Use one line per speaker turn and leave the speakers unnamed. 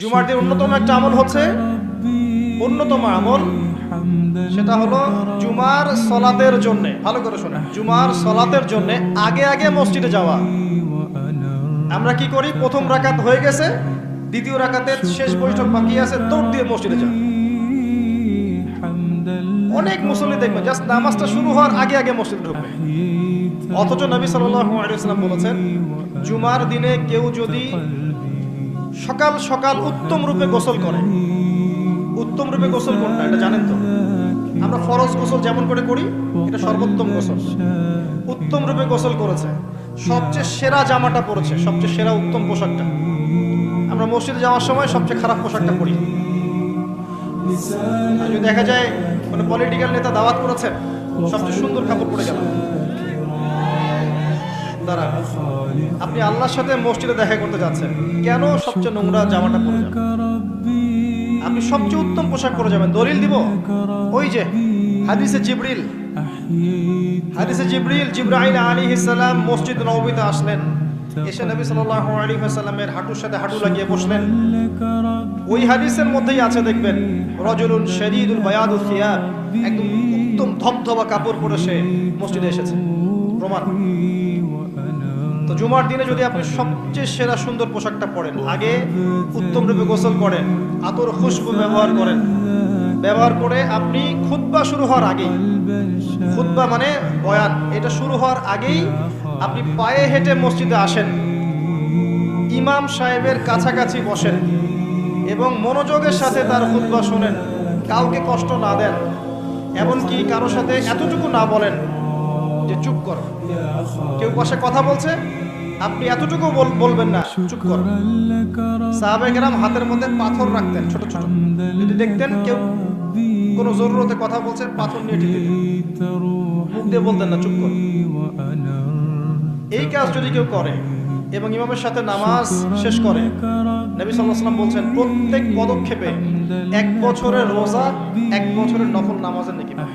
জুমার দিন অন্যতম একটা আমল হচ্ছে অন্যতম আমল, সেটা হলো জুমার সলাতের জন্য, ভালো করে শোনেন, জুমার সলাতের জন্য আগে আগে মসজিদে যাওয়া। আমরা কি করি, প্রথম রাকাত হয়ে গেছে, দ্বিতীয় রাকাতের শেষ বৈঠক বাকি আছে, দৌড় দিয়ে মসজিদে যান। অনেক মুসল্লি দেখবেন জাস্ট নামাজটা শুরু হওয়ার আগে আগে মসজিদে ঢুকবে, অথচ নবী সাল্লাল্লাহু আলাইহি ওয়াসাল্লাম বলেছেন, জুমার দিনে কেউ যদি সকাল সকাল উত্তম রূপে গোসল করে, উত্তম রূপে গোসল কোনটা এটা জানেন তো? আমরা ফরজ গোসল যেমন করে করি, এটা সর্বোত্তম গোসল। উত্তম রূপে গোসল করেছে, সবচেয়ে সেরা জামাটা পরেছে, সবচেয়ে সেরা উত্তম পোশাকটা। আমরা মসজিদে যাওয়ার সময় সবচেয়ে খারাপ পোশাকটা পরি। যদি দেখা যায় মানে পলিটিক্যাল নেতা দাওয়াত করেছেন, সবচেয়ে সুন্দর কাপড় পরে গেল, আপনি আল্লাহর সাথে মসজিদে দেখা করতে যাচ্ছেন, কেন সবচেয়ে নোংরা জামাটা পরে যাবেন? আপনি সবচেয়ে উত্তম পোশাক পরে যাবেন। দলিল দিব, ওই যে হাদিসে জিবরিল, জিবরাইল আলাইহিস সালাম মসজিদ নববীতে আসলেন, এসে নবী সাল্লাল্লাহু আলাইহি ওয়াসাল্লামের হাঁটুর সাথে হাঁটু লাগিয়ে বসলেন। ওই হাদিসের মধ্যেই আছে দেখবেন, রাজুলুন শাদীদুল বায়াদুস সিয়াব, একদম উত্তম ধবধবা কাপড় পরে সে মসজিদে এসেছে, প্রমাণ। তো জুমার দিনে যদি আপনি সবচেয়ে সেরা সুন্দর পোশাকটা পরেন, আগে উত্তম রূপে গোসল করেন, আতর খুশবু ব্যবহার করেন, ব্যবহার করে আপনি খুতবা শুরু হওয়ার আগেই, খুতবা মানে বয়ান, এটা শুরু হওয়ার আগেই আপনি পায়ে হেঁটে মসজিদে আসেন, ইমাম সাহেবের কাছাকাছি বসেন এবং মনোযোগের সাথে তার খুতবা শোনেন, কাউকে কষ্ট না দেন, এমনকি কারোর সাথে এতটুকু না বলেন যে চুপ করো, কেউ পাশে কথা বলছে আপনি এতটুকু বলবেন না, চুপ করো। সাহাবায়ে কেরাম হাতের মধ্যে পাথর রাখতেন, ছোট ছোট, যদি দেখতেন কেউ কোনো জরুরতে কথা বলছে, পাথর নিয়ে ঠেলে দিতেন, মুখ দিয়ে বলতেন না, চুপ করো। এই কাজ যদি কেউ করে এবং ইমামের সাথে নামাজ শেষ করে, নবী সাল্লাল্লাহু আলাইহি ওয়াসাল্লাম বলছেন, প্রত্যেক পদক্ষেপে 1 বছরের রোজা, 1 বছরের নফল নামাজের নেকি পাবে।